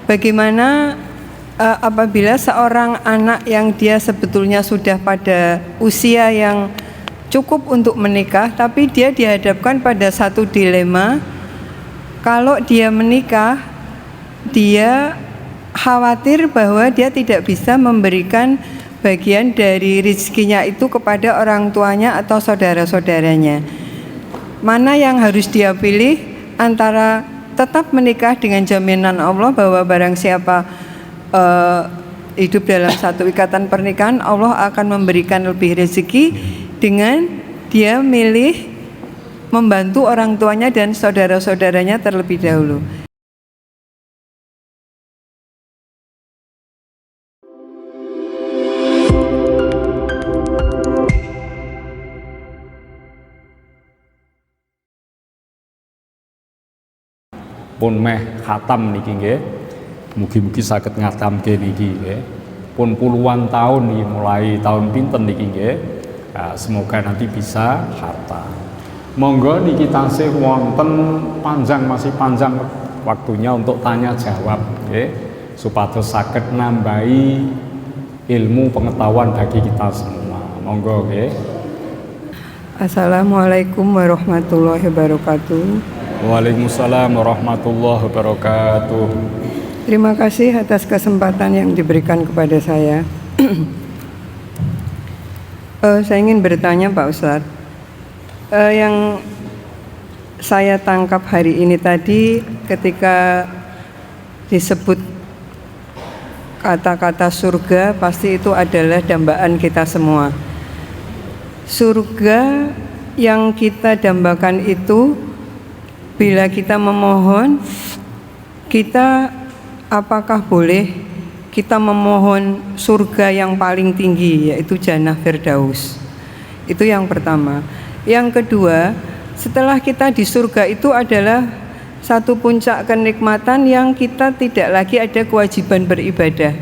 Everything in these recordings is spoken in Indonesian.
bagaimana apabila seorang anak yang dia sebetulnya sudah pada usia yang cukup untuk menikah, tapi dia dihadapkan pada satu dilema. Kalau dia menikah, dia khawatir bahwa dia tidak bisa memberikan bagian dari rezekinya itu kepada orang tuanya atau saudara-saudaranya. Mana yang harus dia pilih antara tetap menikah dengan jaminan Allah bahwa barang siapa hidup dalam satu ikatan pernikahan, Allah akan memberikan lebih rezeki, dengan dia milih membantu orang tuanya dan saudara-saudaranya terlebih dahulu. Pun meh khatam niki nggih. Mugi-mugi saged ngatamke niki nggih. Pun puluhan tahun nih, mulai tahun pinten niki nggih. Nah, semoga nanti bisa khatam. Monggo niki tansih wonten masih panjang waktunya untuk tanya jawab nggih, supados saged nambahi ilmu pengetahuan bagi kita semua. Monggo nggih. Assalamualaikum warahmatullahi wabarakatuh. Waalaikumsalam warahmatullahi wabarakatuh. Terima kasih atas kesempatan yang diberikan kepada saya. Saya ingin bertanya Pak Ustadz, yang saya tangkap hari ini tadi ketika disebut kata-kata surga, pasti itu adalah dambaan kita semua. Surga yang kita dambakan itu, bila kita memohon, kita apakah boleh kita memohon surga yang paling tinggi, yaitu Jannah Firdaus? Itu yang pertama. Yang kedua, setelah kita di surga itu adalah satu puncak kenikmatan yang kita tidak lagi ada kewajiban beribadah.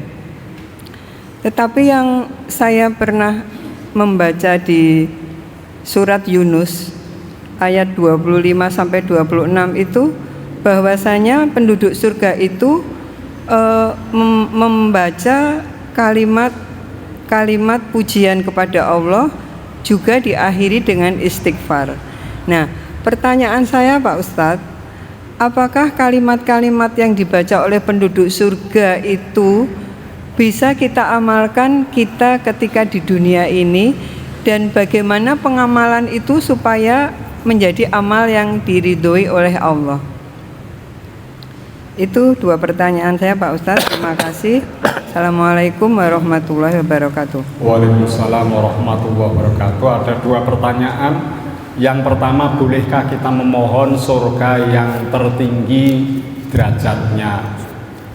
Tetapi yang saya pernah membaca di surat Yunus ayat 25 sampai 26 itu, bahwasanya penduduk surga itu membaca kalimat pujian kepada Allah, juga diakhiri dengan istighfar. Nah, pertanyaan saya Pak Ustadz, apakah kalimat-kalimat yang dibaca oleh penduduk surga itu bisa kita amalkan kita ketika di dunia ini, dan bagaimana pengamalan itu supaya menjadi amal yang diridhoi oleh Allah? Itu dua pertanyaan saya Pak Ustadz. Terima kasih. Assalamualaikum warahmatullahi wabarakatuh. Waalaikumsalam warahmatullahi wabarakatuh. Ada dua pertanyaan. Yang pertama, bolehkah kita memohon surga yang tertinggi derajatnya?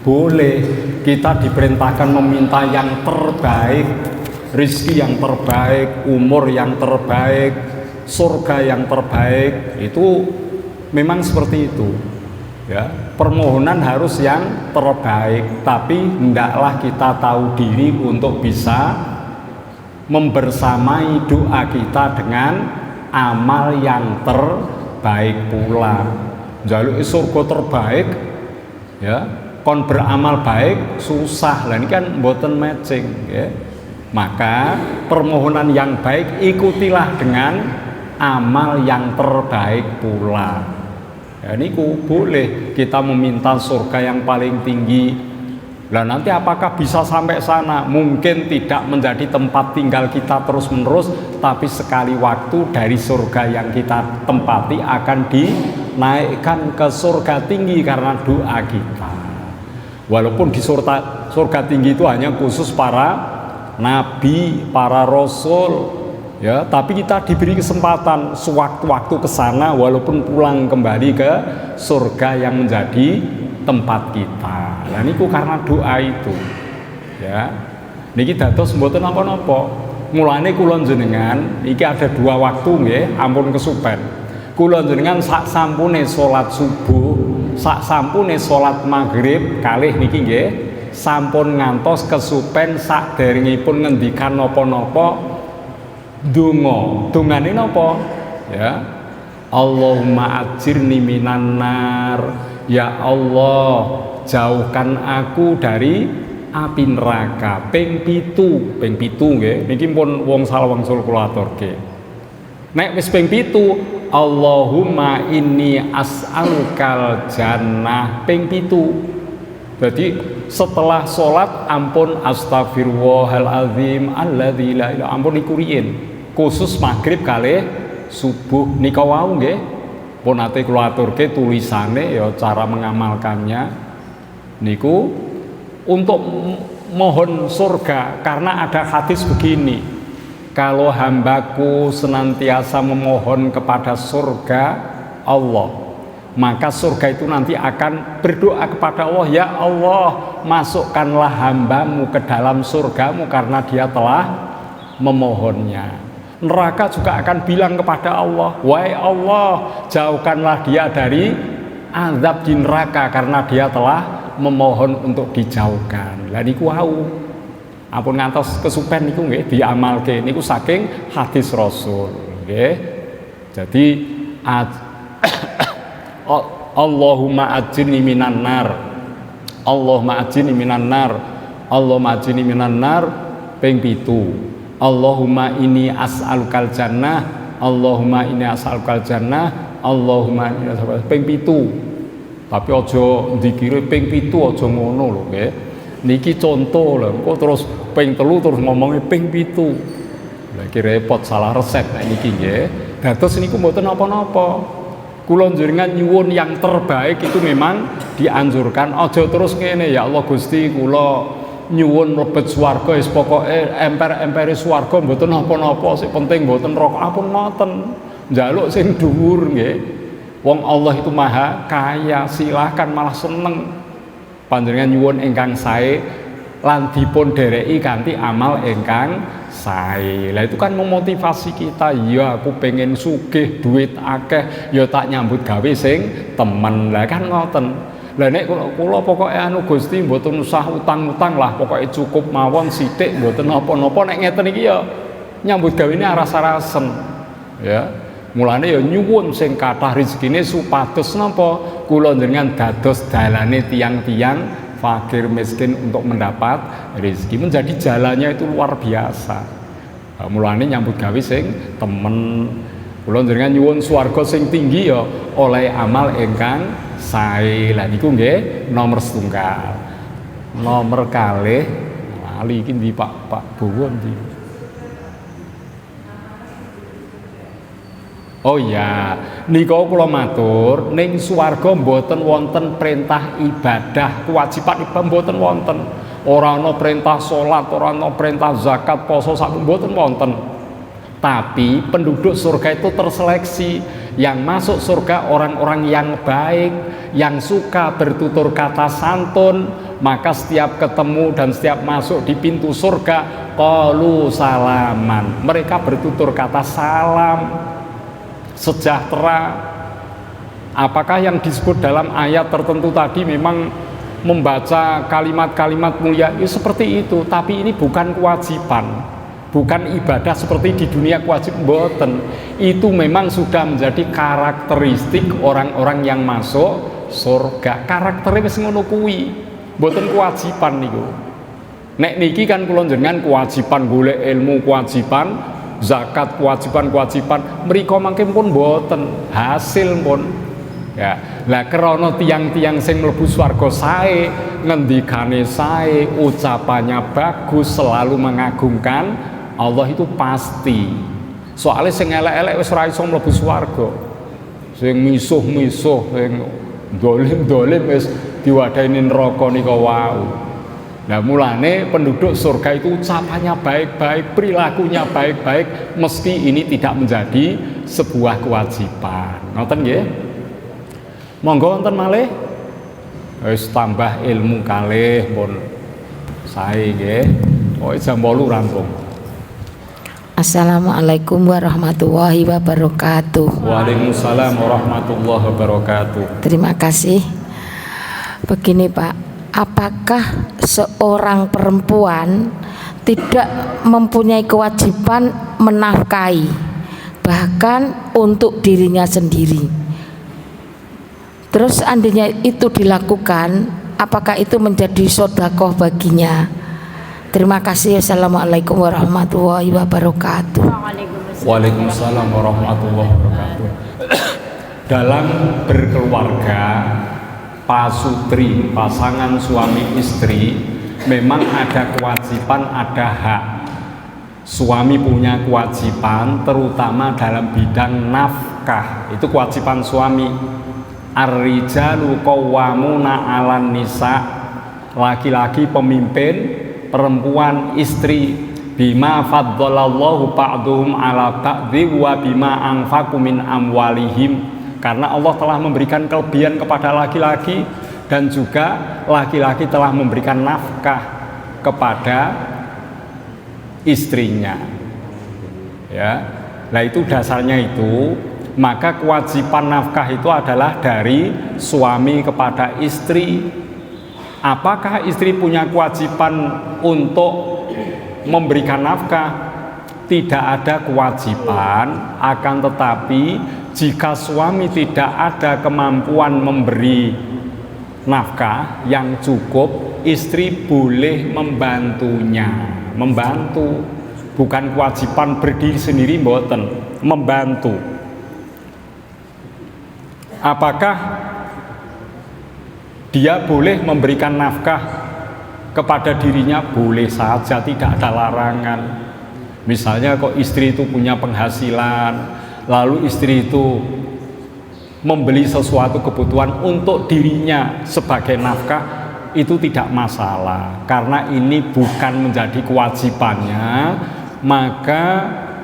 Boleh. Kita diperintahkan meminta yang terbaik, rezeki yang terbaik, umur yang terbaik, surga yang terbaik. Itu memang seperti itu. Ya, permohonan harus yang terbaik, tapi hendaklah kita tahu diri untuk bisa membersamai doa kita dengan amal yang terbaik pula. Njaluk surga terbaik, ya, kon beramal baik susah. Lah ini kan mboten matching, ya. Maka permohonan yang baik ikutilah dengan amal yang terbaik pula. Ya, niku boleh kita meminta surga yang paling tinggi. Lah nanti apakah bisa sampai sana? Mungkin tidak menjadi tempat tinggal kita terus-menerus, tapi sekali waktu dari surga yang kita tempati akan dinaikkan ke surga tinggi karena doa kita. Walaupun di surga tinggi itu hanya khusus para nabi, para rasul, ya, tapi kita diberi kesempatan sewaktu-waktu ke sana, walaupun pulang kembali ke surga yang menjadi tempat kita. Nah niku karena doa itu, ya. Niki dados mboten napa-napa. Mulane kula jenengan iki ada dua waktu nggih, ampun kesupen. Kula jenengan sak sampune salat subuh, sak sampune salat maghrib kalih niki nggih, sampun ngantos kesupen saderengipun ngendikan napa-napa donga. Dongane napa? Ya. Allahumma ajirni minan nar. Ya Allah, jauhkan aku dari api neraka. Ping 7 nggih. Niki pun wong salah wangsul kula aturke. Nek wis ping 7, Allahumma inni as'alukal jannah, ping 7. Jadi setelah sholat ampun astagfirullahaladzim alladzi la ilaha, ampun niku riyin khusus maghrib kalih subuh nika wau nggih pun ate kula aturke tulisane ya cara mengamalkannya niku untuk mohon surga, karena ada hadis begini, kalau hambaku senantiasa memohon kepada surga Allah, maka surga itu nanti akan berdoa kepada Allah, ya Allah masukkanlah hambamu ke dalam surgamu karena dia telah memohonnya. Neraka juga akan bilang kepada Allah, wahai Allah jauhkanlah dia dari azab di neraka karena dia telah memohon untuk dijauhkan. Lah niku wau ampun ngantos kesupen niku nggih diamalke niku saking hadis Rasul nggih. Jadi Allahumma ajirni minan nar, Allahumma ajirni minan nar, Allahumma ajirni minan nar ping 7. Allahumma inni as'alukal jannah, Allahumma inni as'alukal jannah, Allahumma inni as'alukal ping 7. Tapi aja dikira ping 7 aja ngono lho nggih. Niki contoh lho, kok terus ping 3 terus ngomongnya ping 7. Lah iki repot salah resep nek niki nggih. Dados niku mboten napa-napa. Kula njenengan nyuwun yang terbaik itu memang dianjurkan. Aja terus ngene, ya Allah Gusti kula nyuwun mlebet swarga wis pokoke emper-empere swarga mboten napa-napa, sing penting mboten neraka. Ampun ngoten. Njaluk sing dhuwur nggih. Wong Allah itu maha kaya, silahkan malah seneng. Panjenengan nyuwun ingkang sae lan dipun dereki kanthi amal ingkang sae. Lah itu kan memotivasi kita, ya aku pengen sugih duit akeh, ya tak nyambut gawe sing temen. Lah kan ngoten. Lah nek kula pokoke anu Gusti mboten usah utang-utang lah, pokoke cukup mawon sithik mboten napa-napa, nek ngeten iki ya nyambut gawene aras-arasen. Ya. Mulane ya nyuwun sing kathah rezekine supados napa kula njenengan dados dalane tiang-tiang fakir miskin untuk mendapat rezeki, menjadi jalannya itu luar biasa. Mulane nyambut gawe sing temen. Kula njenengan nyuwun swarga sing tinggi ya oleh amal ingkang sae. Lah niku nggih nomor setunggal. Nomor kalih lali iki ndi Pak Bowo ndi? Oh ya, nika kula matur ning swarga mboten wonten perintah ibadah, kewajiban ibadah mboten wonten. Ora ana perintah salat, ora ana perintah zakat, poso sak mboten wonten. Tapi penduduk surga itu terseleksi. Yang masuk surga orang-orang yang baik, yang suka bertutur kata santun, maka setiap ketemu dan setiap masuk di pintu surga qalu salaman. Mereka bertutur kata salam, sejahtera. Apakah yang disebut dalam ayat tertentu tadi memang membaca kalimat-kalimat mulia itu seperti itu, tapi ini bukan kewajiban, bukan ibadah seperti di dunia wajib mboten. Itu memang sudah menjadi karakteristik orang-orang yang masuk surga. Karakternya wis ngono kuwi, mboten kewajiban niku. Nek niki kan kula njenengan kewajiban golek ilmu, kewajiban zakat, kewajiban mriko mangke pun mboten hasil pun ya. Lah krana tiang-tiang sing mlebu swarga sae, ngendikane sae, ucapannya bagus, selalu mengagungkan Allah itu pasti. Soalnya sing elek-elek wis ora iso mlebu swarga. Sing misuh-misuh, sing dolim-dolim wis diwadahi neraka nika wau. Nah mulane penduduk surga itu ucapannya baik-baik, perilakunya baik-baik, meski ini tidak menjadi sebuah kewajiban. Ngoten nggih? Monggo wonten malih. Wis tambah ilmu kalih pun sae nggih. Pokoke jam 8 rampung. Assalamualaikum warahmatullahi wabarakatuh. Waalaikumsalam warahmatullahi wabarakatuh. Terima kasih. Begini Pak, apakah seorang perempuan tidak mempunyai kewajiban menafkahi bahkan untuk dirinya sendiri? Terus seandainya itu dilakukan, apakah itu menjadi sedekah baginya? Terima kasih. Assalamualaikum warahmatullahi wabarakatuh. Waalaikumsalam warahmatullahi wabarakatuh. Dalam berkeluarga, pasutri, pasangan suami istri, memang ada kewajiban, ada hak. Suami punya kewajiban terutama dalam bidang nafkah. Itu kewajiban suami. Ar-rijalu qawwamuna 'alan nisa. Laki-laki pemimpin, perempuan istri. Bima faddalallahu ba'duhum 'ala ba'dhi wa bima anfaqu min amwalihim. Karena Allah telah memberikan kelebihan kepada laki-laki dan juga laki-laki telah memberikan nafkah kepada istrinya. Ya. Nah, itu dasarnya itu. Maka kewajiban nafkah itu adalah dari suami kepada istri. Apakah istri punya kewajiban untuk memberikan nafkah? Tidak ada kewajiban, akan tetapi jika suami tidak ada kemampuan memberi nafkah yang cukup, istri boleh membantunya. Membantu, bukan kewajiban berdiri sendiri, mboten, membantu. Apakah dia boleh memberikan nafkah kepada dirinya? Boleh saja, tidak ada larangan. Misalnya kok istri itu punya penghasilan, lalu istri itu membeli sesuatu kebutuhan untuk dirinya sebagai nafkah, itu tidak masalah. Karena ini bukan menjadi kewajibannya, maka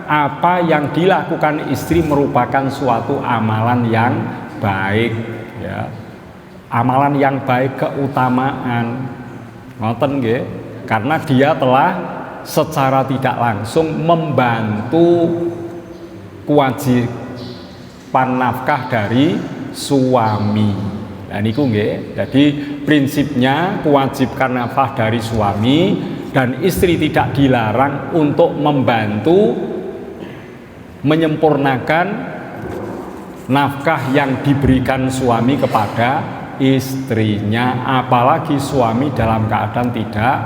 apa yang dilakukan istri merupakan suatu amalan yang baik, ya. Amalan yang baik, keutamaan. Ngoten nggih? Karena dia telah secara tidak langsung membantu kewajiban nafkah dari suami. Nah niku nggih. Jadi prinsipnya kewajiban nafkah dari suami, dan istri tidak dilarang untuk membantu menyempurnakan nafkah yang diberikan suami kepada istrinya, apalagi suami dalam keadaan tidak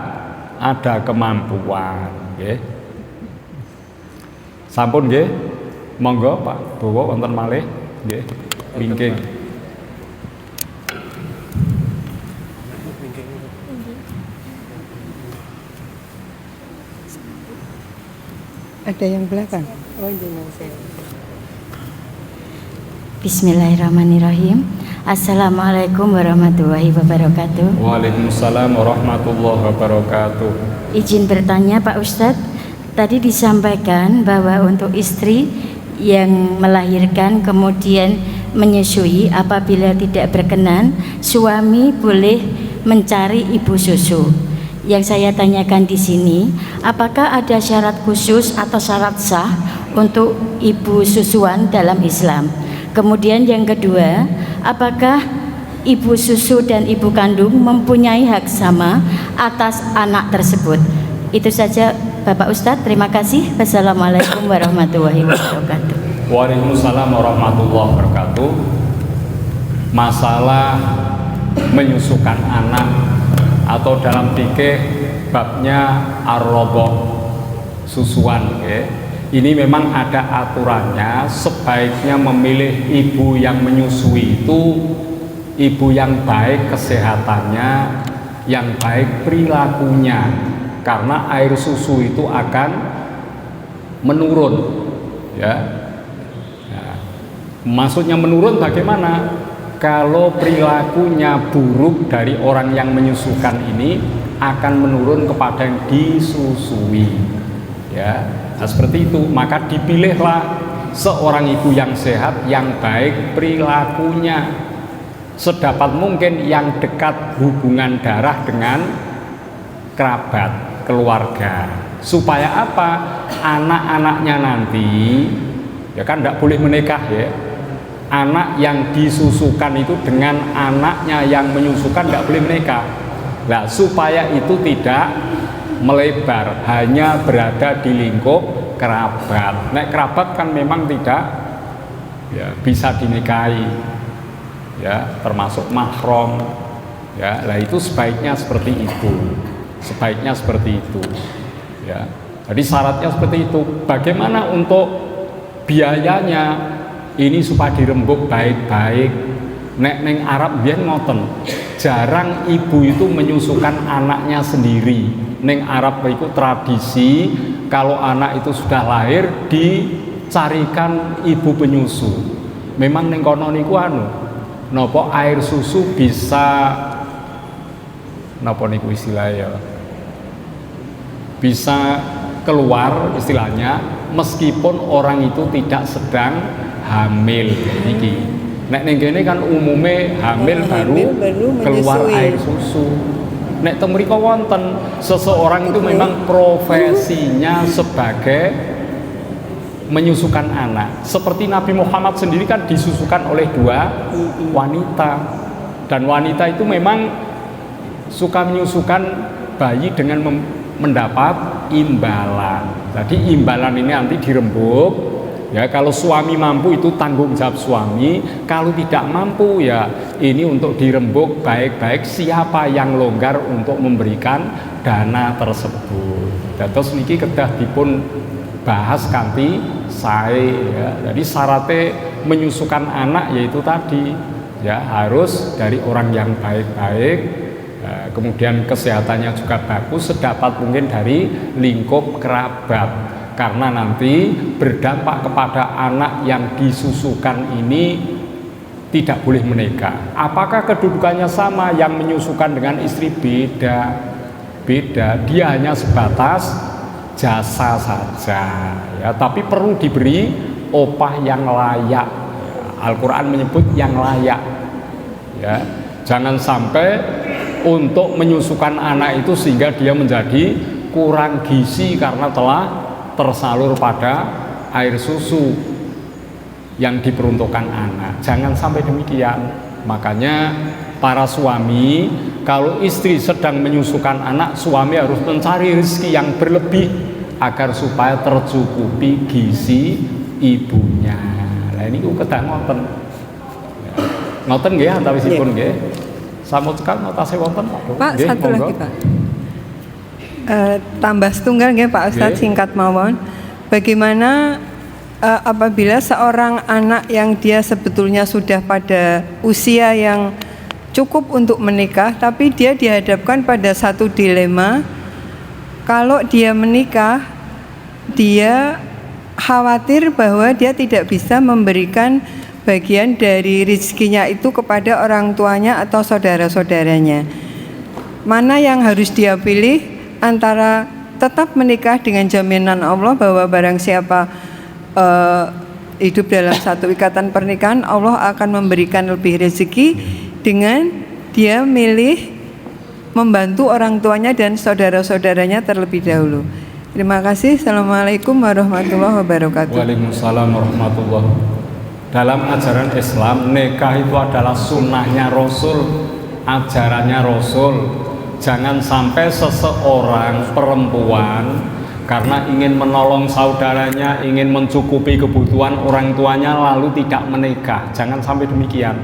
ada kemampuan. Nggih. Sampun nggih. Monggo Pak Bowo wonten malih nggih. Wingking. Ada yang belakang. Oh, Bismillahirrahmanirrahim. Assalamualaikum warahmatullahi wabarakatuh. Waalaikumsalam warahmatullahi wabarakatuh. Izin bertanya Pak Ustadz, tadi disampaikan bahwa untuk istri yang melahirkan kemudian menyusui, apabila tidak berkenan, suami boleh mencari ibu susu. Yang saya tanyakan di sini, apakah ada syarat khusus atau syarat sah untuk ibu susuan dalam Islam? Kemudian yang kedua, apakah ibu susu dan ibu kandung mempunyai hak sama atas anak tersebut? Itu saja Bapak Ustadz, terima kasih. Wassalamualaikum warahmatullahi wabarakatuh. Waalaikumsalam warahmatullahi wabarakatuh. Masalah menyusukan anak atau dalam fikih babnya ar-radha, susuan, ya. Ini memang ada aturannya, sebaiknya memilih ibu yang menyusui itu ibu yang baik kesehatannya, yang baik perilakunya, karena air susu itu akan menurun, ya. Nah, maksudnya menurun bagaimana? Kalau perilakunya buruk dari orang yang menyusukan ini akan menurun kepada yang disusui, ya. Nah, seperti itu, maka dipilihlah seorang ibu yang sehat, yang baik perilakunya, sedapat mungkin yang dekat hubungan darah dengan kerabat, keluarga, supaya apa? Anak-anaknya nanti, ya kan tidak boleh menikah, ya. Anak yang disusukan itu dengan anaknya yang menyusukan tidak boleh menikah. Nah, supaya itu tidak melebar, hanya berada di lingkup kerabat. Nek kerabat kan memang tidak, ya, bisa dinikahi, ya, termasuk mahram, Ya, lah itu sebaiknya seperti itu. Sebaiknya seperti itu. Ya. Jadi syaratnya seperti itu. Bagaimana untuk biayanya? Ini supaya dirembuk baik-baik. Nek neng Arab biyen ngoten. Jarang ibu itu menyusukan anaknya sendiri. Neng Arab itu tradisi kalau anak itu sudah lahir dicarikan ibu penyusu. Memang neng kono niku nopo air susu bisa nopo niku istilahnya bisa keluar istilahnya meskipun orang itu tidak sedang hamil iki. Nek ning kene kan umume hamil baru keluar menyusui. air susu. Nek teng mriko wonten seseorang itu memang profesinya sebagai menyusukan anak. Seperti Nabi Muhammad sendiri kan disusukan oleh 2 wanita. Dan wanita itu memang suka menyusukan bayi dengan mendapat imbalan. Jadi imbalan ini nanti dirembuk. Ya, kalau suami mampu itu tanggung jawab suami, kalau tidak mampu ya ini untuk dirembuk baik-baik siapa yang longgar untuk memberikan dana tersebut. Dan terus niki kedah dipun bahas kanthi sae ya. Jadi syaratnya menyusukan anak yaitu tadi ya harus dari orang yang baik-baik, kemudian kesehatannya juga bagus, sedapat mungkin dari lingkup kerabat. Karena nanti berdampak kepada anak yang disusukan ini tidak boleh menikah. Apakah kedudukannya sama? Yang menyusukan dengan istri beda. Dia hanya sebatas jasa saja ya, tapi perlu diberi upah yang layak. Al-Quran menyebut yang layak ya. Jangan sampai untuk menyusukan anak itu sehingga dia menjadi kurang gizi karena telah tersalur pada air susu yang diperuntukkan anak. Jangan sampai demikian. Makanya para suami kalau istri sedang menyusukan anak, suami harus mencari rezeki yang berlebih agar supaya tercukupi gizi ibunya. Nah ini kedah ngoten. Ngoten nggih antawisipun nggih. Sampun cekal notase wonten Pak, nggih, satu monggo. lagi Pak. Tambah setunggal nggih Pak Ustadz, singkat mawon. Bagaimana apabila seorang anak yang dia sebetulnya sudah pada usia yang cukup untuk menikah, tapi dia dihadapkan pada satu dilema. Kalau dia menikah, dia khawatir bahwa dia tidak bisa memberikan bagian dari rezekinya itu kepada orang tuanya atau saudara-saudaranya. Mana yang harus dia pilih antara tetap menikah dengan jaminan Allah bahwa barang siapa hidup dalam satu ikatan pernikahan, Allah akan memberikan lebih rezeki, dengan dia milih membantu orang tuanya dan saudara-saudaranya terlebih dahulu. Terima kasih. Assalamualaikum warahmatullahi wabarakatuh. Waalaikumsalam warahmatullahi wabarakatuh. Dalam ajaran Islam, nikah itu adalah sunnahnya Rasul, ajarannya Rasul. Jangan sampai seseorang perempuan karena ingin menolong saudaranya, ingin mencukupi kebutuhan orang tuanya lalu tidak menikah. Jangan sampai demikian.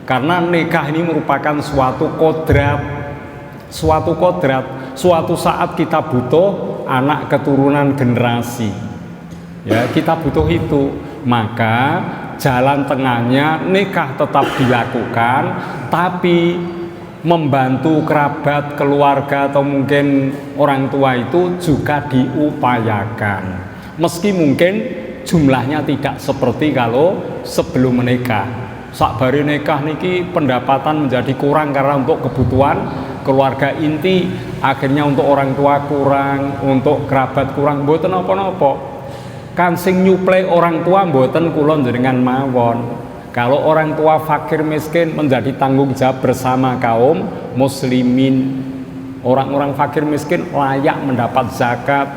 Karena nikah ini merupakan suatu kodrat. Suatu saat kita butuh anak keturunan generasi. Ya, kita butuh itu. Maka jalan tengahnya nikah tetap dilakukan, tapi membantu kerabat, keluarga atau mungkin orang tua itu juga diupayakan. Meski mungkin jumlahnya tidak seperti kalau sebelum menikah. Sakbari nikah niki pendapatan menjadi kurang karena untuk kebutuhan keluarga inti, akhirnya untuk orang tua kurang, untuk kerabat kurang, mboten apa-apa. Kan sing nyuplai orang tua mboten kula njenengan mawon. Kalau orang tua fakir miskin menjadi tanggung jawab bersama kaum muslimin. Orang-orang fakir miskin layak mendapat zakat.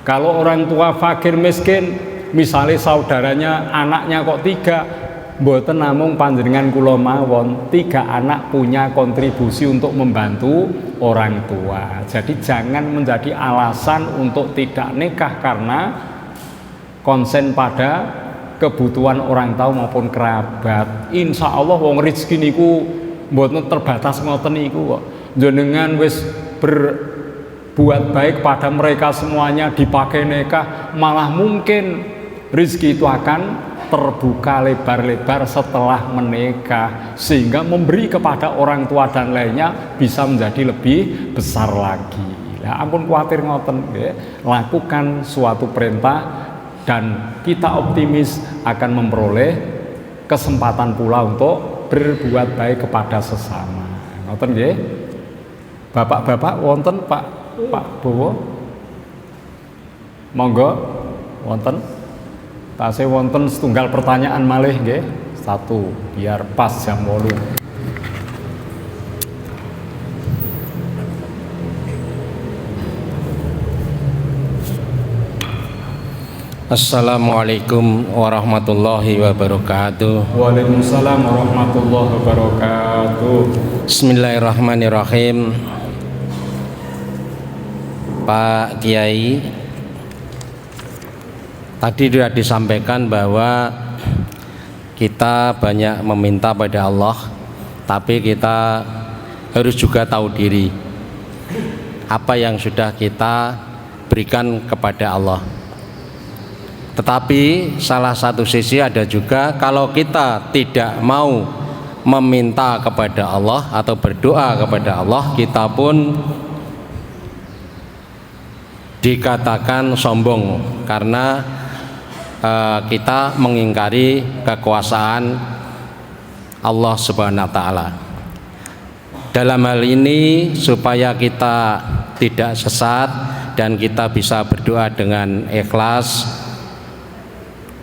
Kalau orang tua fakir miskin, misalnya saudaranya anaknya kok 3, mboten namung panjenengan kula mawon, 3 anak punya kontribusi untuk membantu orang tua. Jadi jangan menjadi alasan untuk tidak nikah karena konsen pada kebutuhan orang tua maupun kerabat. Insya Allah wong rezeki niku mboten terbatas ngoten niku kok. Jenengan wis berbuat baik pada mereka semuanya dipakai nikah, malah mungkin rezeki itu akan terbuka lebar-lebar setelah menikah, sehingga memberi kepada orang tua dan lainnya bisa menjadi lebih besar lagi. Ya ampun khawatir ngoten nggih. Lakukan suatu perintah dan kita optimis akan memperoleh kesempatan pula untuk berbuat baik kepada sesama. Ngoten nggih. Bapak-bapak wonten Pak Bowo? Monggo wonten. Tasih wonten setunggal pertanyaan malih nggih. Satu biar pas jam 8. Assalamualaikum warahmatullahi wabarakatuh. Waalaikumsalam warahmatullahi wabarakatuh. Bismillahirrahmanirrahim. Pak Kiai, tadi sudah disampaikan bahwa kita banyak meminta pada Allah, tapi kita harus juga tahu diri apa yang sudah kita berikan kepada Allah. Tetapi salah satu sisi ada juga kalau kita tidak mau meminta kepada Allah atau berdoa kepada Allah, kita pun dikatakan sombong karena kita mengingkari kekuasaan Allah Subhanahu wa taala. Dalam hal ini supaya kita tidak sesat dan kita bisa berdoa dengan ikhlas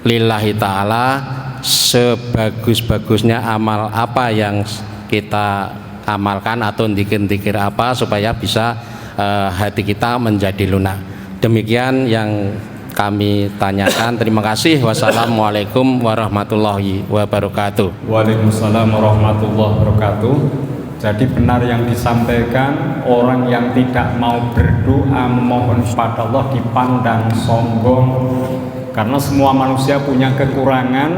lillahi ta'ala, sebagus-bagusnya amal apa yang kita amalkan atau dikir-dikir apa supaya bisa hati kita menjadi lunak. Demikian yang kami tanyakan. Terima kasih. Wassalamualaikum warahmatullahi wabarakatuh. Waalaikumsalam warahmatullahi wabarakatuh. Jadi benar yang disampaikan, orang yang tidak mau berdoa memohon kepada Allah dipandang sombong. Karena semua manusia punya kekurangan,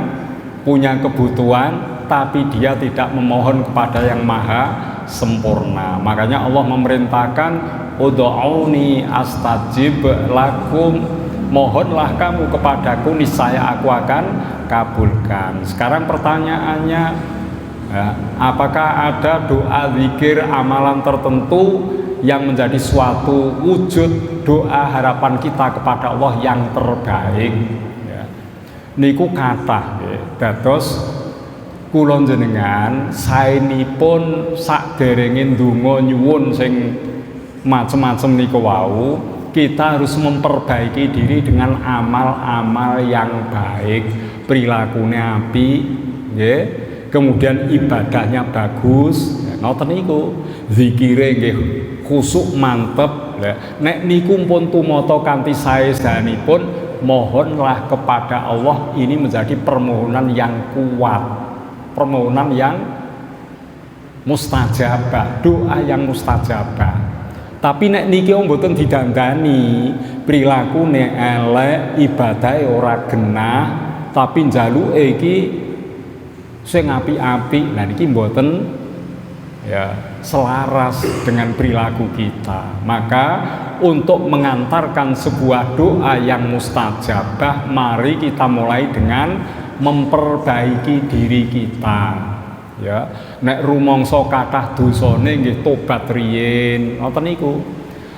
punya kebutuhan, tapi dia tidak memohon kepada yang maha sempurna. Makanya Allah memerintahkan, ud'uuni astajib lakum, mohonlah kamu kepadaku, niscaya aku akan kabulkan. Sekarang pertanyaannya, ya, apakah ada doa, zikir, amalan tertentu yang menjadi suatu wujud doa harapan kita kepada Allah yang terbaik? Ya. Niku kathah nggih. Dados kula jenengan saenipun sakderenge ndonga nyuwun sing macem-macem niku wau, kita harus memperbaiki diri dengan amal-amal yang baik, perilakunya apik, nggih. Kemudian ibadahnya bagus, ngoten niku. Zikire nggih khusuk mantep. Nek niku pun tumata kanthi sae saenipun, mohonlah kepada Allah, ini menjadi permohonan yang kuat, permohonan yang mustajabah, doa yang mustajabah. Tapi nek niki mboten didandani, prilakune elek, ibadahe ora genah, tapi njaluke iki sing apik-apik, nah niki mboten ya selaras dengan perilaku kita. Maka untuk mengantarkan sebuah doa yang mustajabah, mari kita mulai dengan memperbaiki diri kita. Ya, nek rumangsa kathah dosane nggih tobat riyin, ngoten niku.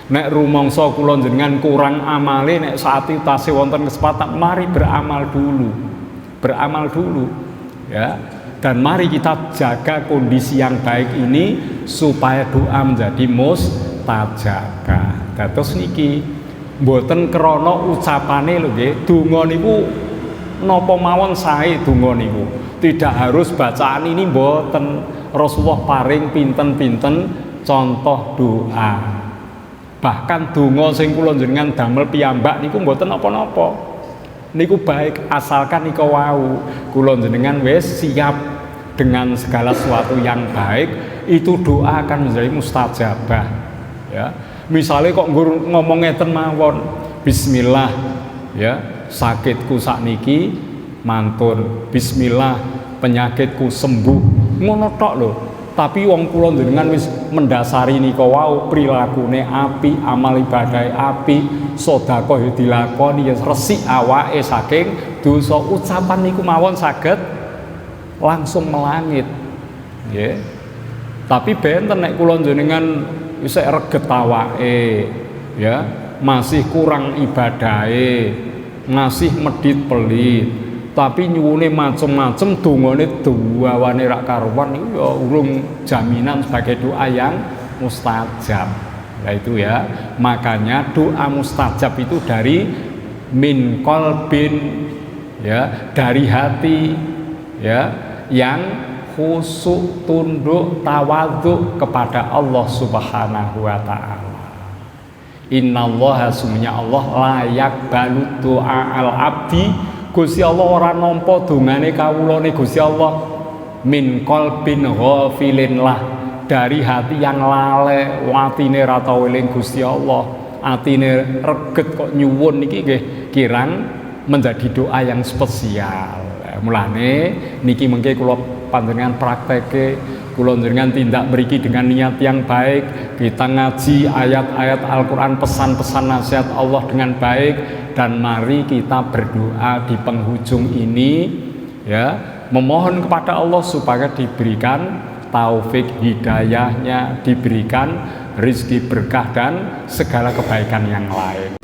Nek rumangsa kula jenengan kurang amale, nek saat itu tasih wonten kesempatan, mari beramal dulu. Beramal dulu. Ya. Dan mari kita jaga kondisi yang baik ini supaya doa menjadi mustajabah. Dados niki mboten krana ucapane lho nggih, donga niku napa mawon sae donga niku. Tidak harus bacaan ini mboten. Rasulullah paring pinten-pinten contoh doa. Bahkan donga sing kula jenengan damel piyambak niku mboten napa-napa. Niku baik asalkan niku wau kula jenengan wis siap dengan segala sesuatu yang baik, itu doa akan menjadi mustajabah. Ya, misalnya kok ngomong ngeten mawon, bismillah, ya sakitku sakniki mantun, bismillah penyakitku sembuh, ngono tok lho. tapi wong kula njenengan wis mendasari nika wau, prilakune apik, amal ibadah apik, sedekah dilakoni, resik awake saking dosa, ucapan niku mawon saged langsung melangit. Nggih. Tapi benten nek kula njenengan isih reget awake, ya, masih kurang ibadahe, masih medhit pelit, tapi nyuwune macem-macem, dongane dawane rak karuan niku ya urung jaminan sebagai doa yang mustajab. Nah itu ya, makanya doa mustajab itu dari min qalbin, ya, dari hati, ya, yang khusyuk, tunduk, tawadhu kepada Allah Subhanahu wa taala. Innallaha, sungguhnya Allah layak balut doa al abdi, Gusti Allah ora nampa dongane kawulane Gusti Allah min qalbin ghafilin lah, dari hati yang lale, atine ra tau eling Gusti Allah, atine reget kok nyuwun niki nggih kirang menjadi doa yang spesial. Mulane niki mengke kula panjenengan prakteke, kula njenengan tindak mriki dengan niat yang baik, kita ngaji ayat-ayat Al-Qur'an, pesan-pesan nasihat Allah dengan baik, dan mari kita berdoa di penghujung ini, ya, memohon kepada Allah supaya diberikan taufik hidayahnya, diberikan rezeki berkah dan segala kebaikan yang lain.